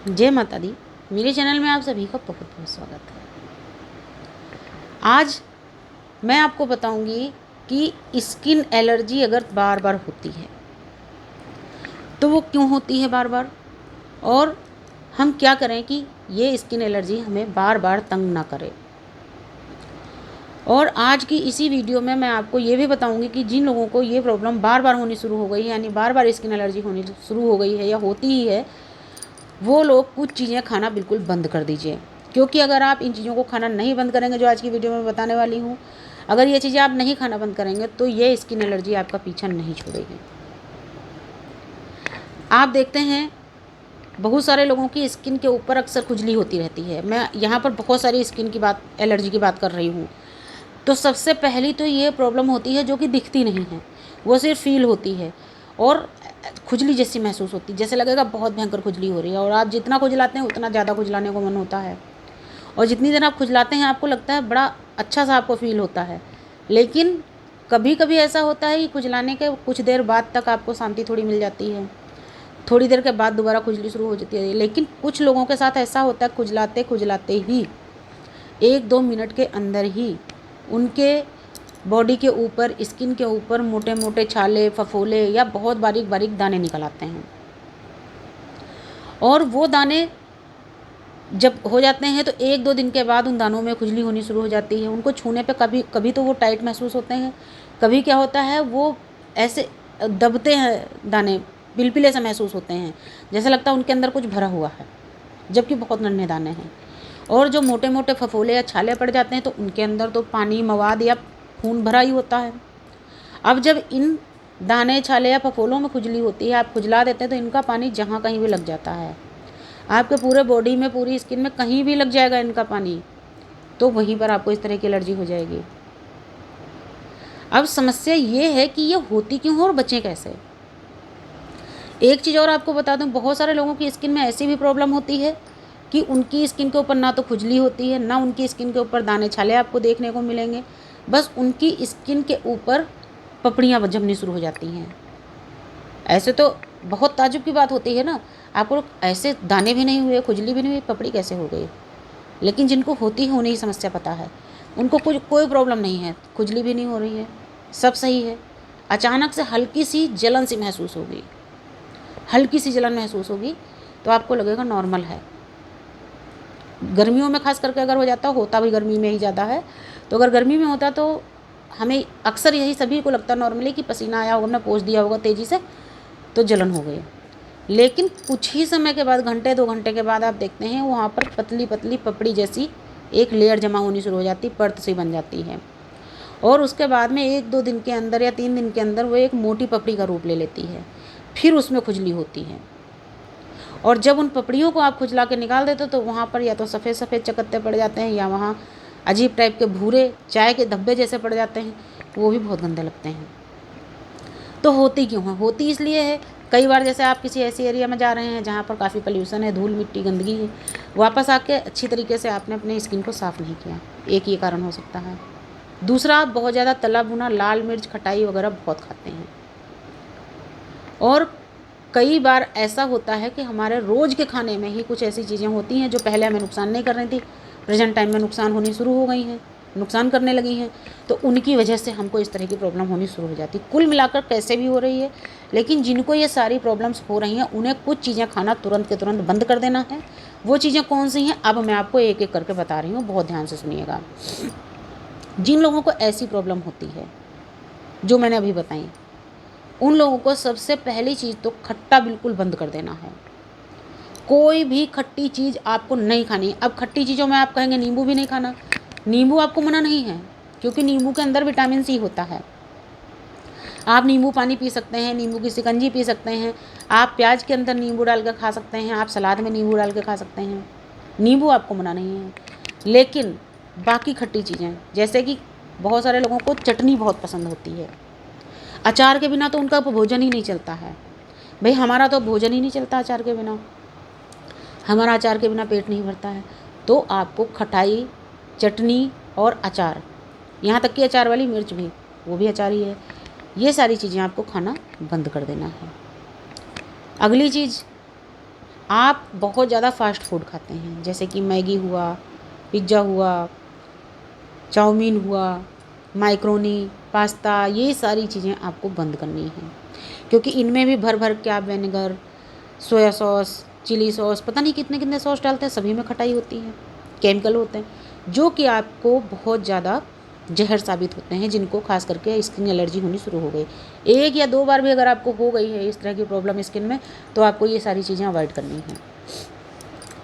जय माता दी। मेरे चैनल में आप सभी का बहुत बहुत स्वागत है। आज मैं आपको बताऊंगी कि स्किन एलर्जी अगर बार बार होती है तो वो क्यों होती है बार बार, और हम क्या करें कि ये स्किन एलर्जी हमें बार बार तंग ना करे। और आज की इसी वीडियो में मैं आपको ये भी बताऊंगी कि जिन लोगों को ये प्रॉब्लम बार बार होनी शुरू हो गई है, यानी बार बार स्किन एलर्जी होनी शुरू हो गई है या होती ही है, वो लोग कुछ चीज़ें खाना बिल्कुल बंद कर दीजिए। क्योंकि अगर आप इन चीज़ों को खाना नहीं बंद करेंगे, जो आज की वीडियो में बताने वाली हूँ, अगर ये चीज़ें आप नहीं खाना बंद करेंगे तो ये स्किन एलर्जी आपका पीछा नहीं छोड़ेगी। आप देखते हैं बहुत सारे लोगों की स्किन के ऊपर अक्सर खुजली होती रहती है। मैं यहाँ पर बहुत सारी स्किन की बात, एलर्जी की बात कर रही हूँ। तो सबसे पहली तो ये प्रॉब्लम होती है जो कि दिखती नहीं है, वो सिर्फ फील होती है और खुजली जैसी महसूस होती है, जैसे लगेगा बहुत भयंकर खुजली हो रही है। और आप जितना खुजलाते हैं उतना ज़्यादा खुजलाने को मन होता है, और जितनी देर आप खुजलाते हैं आपको लगता है बड़ा अच्छा सा आपको फील होता है। लेकिन कभी कभी ऐसा होता है कि खुजलाने के कुछ देर बाद तक आपको शांति थोड़ी मिल जाती है, थोड़ी देर के बाद दोबारा खुजली शुरू हो जाती है। लेकिन कुछ लोगों के साथ ऐसा होता है खुजलाते खुजलाते ही 1-2 मिनट के अंदर ही उनके बॉडी के ऊपर, स्किन के ऊपर मोटे मोटे छाले, फफोले या बहुत बारीक बारीक दाने निकल आते हैं। और वो दाने जब हो जाते हैं तो 1-2 दिन के बाद उन दानों में खुजली होनी शुरू हो जाती है। उनको छूने पे कभी कभी तो वो टाइट महसूस होते हैं, कभी क्या होता है वो ऐसे दबते हैं दाने, पिलपिले से महसूस होते हैं, जैसा लगता है उनके अंदर कुछ भरा हुआ है, जबकि बहुत नन्हे दाने हैं। और जो मोटे मोटे फफोले या छाले पड़ जाते हैं तो उनके अंदर तो पानी, मवाद या खून भरा ही होता है। अब जब इन दाने, छाले या फफोलों में खुजली होती है, आप खुजला देते हैं तो इनका पानी जहाँ कहीं भी लग जाता है, आपके पूरे बॉडी में, पूरी स्किन में कहीं भी लग जाएगा इनका पानी, तो वहीं पर आपको इस तरह की एलर्जी हो जाएगी। अब समस्या ये है कि ये होती क्यों है और बचें कैसे। एक चीज़ और आपको बता दूं, बहुत सारे लोगों की स्किन में ऐसी भी प्रॉब्लम होती है कि उनकी स्किन के ऊपर ना तो खुजली होती है, ना उनकी स्किन के ऊपर दाने छाले आपको देखने को मिलेंगे, बस उनकी स्किन के ऊपर पपड़ियाँ जमनी शुरू हो जाती हैं। ऐसे तो बहुत ताज्जुब की बात होती है ना, आपको ऐसे दाने भी नहीं हुए, खुजली भी नहीं हुई, पपड़ी कैसे हो गई। लेकिन जिनको होती है उन्हें ही समस्या पता है। उनको कोई प्रॉब्लम नहीं है, खुजली भी नहीं हो रही है, सब सही है। अचानक से हल्की सी जलन सी महसूस होगी, हल्की सी जलन महसूस होगी तो आपको लगेगा नॉर्मल है। गर्मियों में खास करके अगर हो जाता, होता भी गर्मी में ही ज़्यादा है, तो अगर गर्मी में होता तो हमें अक्सर यही सभी को लगता नॉर्मली कि पसीना आया होगा, हमने पोंछ दिया होगा तेज़ी से तो जलन हो गई। लेकिन कुछ ही समय के बाद, घंटे 2 घंटे के बाद आप देखते हैं वहाँ पर पतली पतली पपड़ी जैसी एक लेयर जमा होनी शुरू हो जाती, परत सी बन जाती है। और उसके बाद में 1-2 दिन के अंदर या 3 दिन के अंदर वो एक मोटी पपड़ी का रूप ले लेती है, फिर उसमें खुजली होती है। और जब उन पपड़ियों को आप खुजला के निकाल देते तो वहाँ पर या तो सफ़ेद सफ़ेद चकत्ते पड़ जाते हैं, या वहाँ अजीब टाइप के भूरे चाय के धब्बे जैसे पड़ जाते हैं, वो भी बहुत गंदे लगते हैं। तो होती क्यों है? होती इसलिए है, कई बार जैसे आप किसी ऐसी एरिया में जा रहे हैं जहाँ पर काफ़ी पॉल्यूशन है, धूल मिट्टी गंदगी है, वापस आके अच्छी तरीके से आपने अपने स्किन को साफ़ नहीं किया, एक ये कारण हो सकता है। दूसरा, आप बहुत ज़्यादा तला भुना, लाल मिर्च, खटाई वगैरह बहुत खाते हैं। और कई बार ऐसा होता है कि हमारे रोज़ के खाने में ही कुछ ऐसी चीज़ें होती हैं जो पहले हमें नुकसान नहीं कर रही थी, प्रेजेंट टाइम में नुकसान होनी शुरू हो गई हैं, नुकसान करने लगी हैं, तो उनकी वजह से हमको इस तरह की प्रॉब्लम होनी शुरू हो जाती। कुल मिलाकर कैसे भी हो रही है, लेकिन जिनको ये सारी प्रॉब्लम्स हो रही हैं उन्हें कुछ चीज़ें खाना तुरंत के तुरंत बंद कर देना है। वो चीज़ें कौन सी हैं, अब मैं आपको एक एक करके बता रही हूँ, बहुत ध्यान से सुनिएगा। जिन लोगों को ऐसी प्रॉब्लम होती है जो मैंने अभी बताई, उन लोगों को सबसे पहली चीज़ तो खट्टा बिल्कुल बंद कर देना है। कोई भी खट्टी चीज़ आपको नहीं खानी है। अब खट्टी चीज़ों में आप कहेंगे नींबू भी नहीं खाना, नींबू आपको मना नहीं है, क्योंकि नींबू के अंदर विटामिन सी होता है। आप नींबू पानी पी सकते हैं, नींबू की शिकंजी पी सकते हैं, आप प्याज के अंदर नींबू डाल कर खा सकते हैं, आप सलाद में नींबू डाल के खा सकते हैं, नींबू आपको मना नहीं है। लेकिन बाकी खट्टी चीज़ें, जैसे कि बहुत सारे लोगों को चटनी बहुत पसंद होती है, अचार के बिना तो उनका भोजन ही नहीं चलता है। भाई हमारा तो भोजन ही नहीं चलता अचार के बिना, हमारा अचार के बिना पेट नहीं भरता है। तो आपको खटाई, चटनी और अचार, यहाँ तक कि अचार वाली मिर्च भी, वो भी अचार ही है, ये सारी चीज़ें आपको खाना बंद कर देना है। अगली चीज़, आप बहुत ज़्यादा फास्ट फूड खाते हैं, जैसे कि मैगी हुआ, पिज़्ज़ा हुआ, चाउमीन हुआ, मैक्रोनी, पास्ता, ये सारी चीज़ें आपको बंद करनी हैं, क्योंकि इनमें भी भर भर के आप vinegar, soya sauce, chilli sauce, पता नहीं कितने कितने सॉस डालते हैं, सभी में खटाई होती है, केमिकल होते हैं, जो कि आपको बहुत ज़्यादा जहर साबित होते हैं, जिनको खास करके स्किन एलर्जी होनी शुरू हो गई। 1 या 2 बार भी अगर आपको हो गई है इस तरह की प्रॉब्लम स्किन में, तो आपको ये सारी चीज़ें अवॉइड करनी हैं।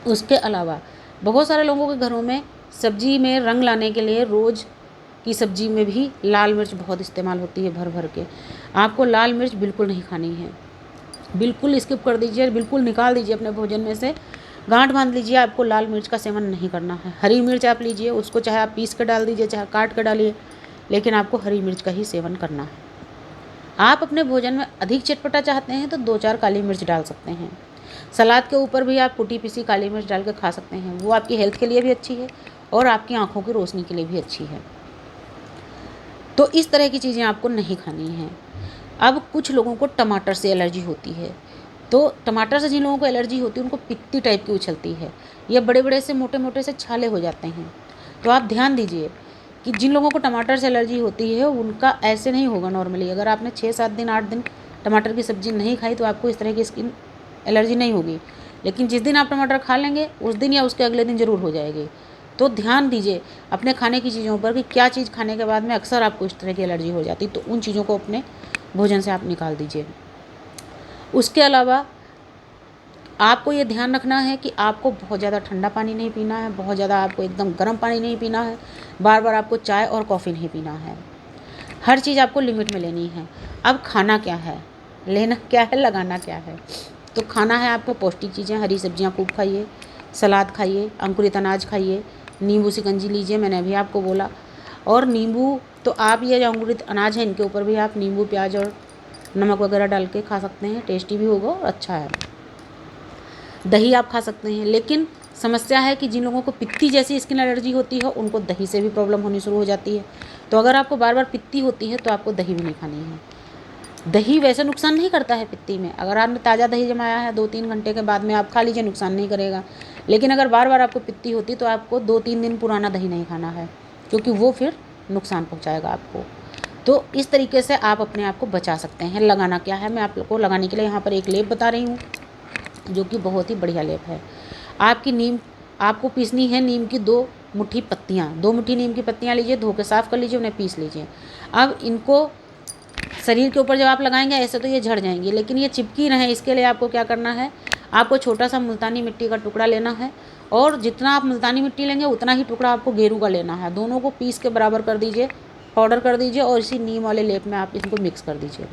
उसके अलावा बहुत सारे लोगों के घरों में सब्जी में रंग लाने के लिए रोज़ की सब्जी में भी लाल मिर्च बहुत इस्तेमाल होती है भर भर के। आपको लाल मिर्च बिल्कुल नहीं खानी है, बिल्कुल स्किप कर दीजिए, बिल्कुल निकाल दीजिए अपने भोजन में से, गांठ बांध लीजिए। आपको लाल मिर्च का सेवन नहीं करना है। हरी मिर्च आप लीजिए, उसको चाहे आप पीस कर डाल दीजिए, चाहे काट कर डालिए, लेकिन आपको हरी मिर्च का ही सेवन करना है। आप अपने भोजन में अधिक चटपटा चाहते हैं तो 2-4 काली मिर्च डाल सकते हैं। सलाद के ऊपर भी आप कुटी पिसी काली मिर्च डाल कर खा सकते हैं, वो आपकी हेल्थ के लिए भी अच्छी है और आपकी आँखों की रोशनी के लिए भी अच्छी है। तो इस तरह की चीज़ें आपको नहीं खानी हैं। अब कुछ लोगों को टमाटर से एलर्जी होती है, तो टमाटर से जिन लोगों को एलर्जी होती है उनको पित्ती टाइप की उछलती है, या बड़े बड़े से मोटे मोटे से छाले हो जाते हैं। तो आप ध्यान दीजिए कि जिन लोगों को टमाटर से एलर्जी होती है उनका ऐसे नहीं होगा नॉर्मली। अगर आपने 6-7 दिन 8 दिन टमाटर की सब्ज़ी नहीं खाई तो आपको इस तरह की स्किन एलर्जी नहीं होगी, लेकिन जिस दिन आप टमाटर खा लेंगे उस दिन या उसके अगले दिन ज़रूर हो जाएगी। तो ध्यान दीजिए अपने खाने की चीज़ों पर कि क्या चीज़ खाने के बाद में अक्सर आपको इस तरह की एलर्जी हो जाती, तो उन चीज़ों को अपने भोजन से आप निकाल दीजिए। उसके अलावा आपको ये ध्यान रखना है कि आपको बहुत ज़्यादा ठंडा पानी नहीं पीना है, बहुत ज़्यादा आपको एकदम गर्म पानी नहीं पीना है, बार बार आपको चाय और कॉफ़ी नहीं पीना है। हर चीज़ आपको लिमिट में लेनी है। अब खाना क्या है, लेना क्या है, लगाना क्या है। तो खाना है आपको पौष्टिक चीज़ें, हरी सब्जियां खूब खाइए, सलाद खाइए, अंकुरित अनाज खाइए, नींबू शिकंजी लीजिए, मैंने अभी आपको बोला। और नींबू तो आप ये जो अंकुरित अनाज है इनके ऊपर भी आप नींबू, प्याज और नमक वगैरह डाल के खा सकते हैं, टेस्टी भी होगा और अच्छा है। दही आप खा सकते हैं, लेकिन समस्या है कि जिन लोगों को पित्ती जैसी स्किन एलर्जी होती है उनको दही से भी प्रॉब्लम होनी शुरू हो जाती है। तो अगर आपको बार बार पित्ती होती है तो आपको दही भी नहीं खानी है। दही वैसे नुकसान नहीं करता है पित्ती में, अगर आपने ताज़ा दही जमाया है 2-3 घंटे के बाद में आप खा लीजिए, नुकसान नहीं करेगा। लेकिन अगर बार बार आपको पित्ती होती तो आपको 2-3 दिन पुराना दही नहीं खाना है, क्योंकि वो फिर नुकसान पहुँचाएगा आपको। तो इस तरीके से आप अपने आप को बचा सकते हैं। लगाना क्या है, मैं आप लोग को लगाने के लिए यहाँ पर एक लेप बता रही हूँ जो कि बहुत ही बढ़िया लेप है। आपकी नीम आपको पीसनी है, नीम की 2 मुट्ठी पत्तियाँ, 2 मुट्ठी नीम की पत्तियाँ लीजिए, धो के साफ़ कर लीजिए, उन्हें पीस लीजिए। अब इनको शरीर के ऊपर जब आप लगाएंगे ऐसे तो ये झड़ जाएंगी, लेकिन ये चिपकी रहें इसके लिए आपको क्या करना है, आपको छोटा सा मुल्तानी मिट्टी का टुकड़ा लेना है, और जितना आप मुल्तानी मिट्टी लेंगे उतना ही टुकड़ा आपको गेरू का लेना है। दोनों को पीस के बराबर कर दीजिए, पाउडर कर दीजिए, और इसी नीम वाले लेप में आप इनको मिक्स कर दीजिए।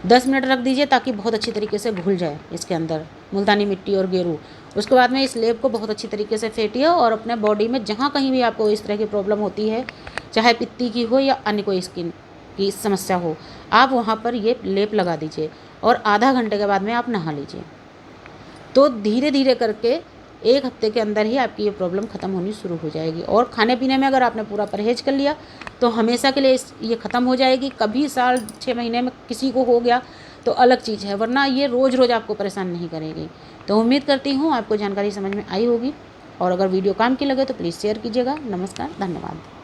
10 मिनट रख दीजिए ताकि बहुत अच्छी तरीके से घुल जाए इसके अंदर मुल्तानी मिट्टी और गेरू। उसके बाद में इस लेप को बहुत अच्छी तरीके से फेंटिए और अपने बॉडी में जहाँ कहीं भी आपको इस तरह की प्रॉब्लम होती है, चाहे पित्ती की हो या अन्य कोई स्किन की समस्या हो, आप वहाँ पर ये लेप लगा दीजिए और आधा घंटे के बाद में आप नहा लीजिए। तो धीरे धीरे करके 1 हफ्ते के अंदर ही आपकी ये प्रॉब्लम ख़त्म होनी शुरू हो जाएगी। और खाने पीने में अगर आपने पूरा परहेज़ कर लिया तो हमेशा के लिए ये ख़त्म हो जाएगी। कभी साल 6 महीने में किसी को हो गया तो अलग चीज़ है, वरना ये रोज़ रोज़ आपको परेशान नहीं करेगी। तो उम्मीद करती हूँ आपको जानकारी समझ में आई होगी, और अगर वीडियो काम की लगे तो प्लीज़ शेयर कीजिएगा। नमस्कार, धन्यवाद।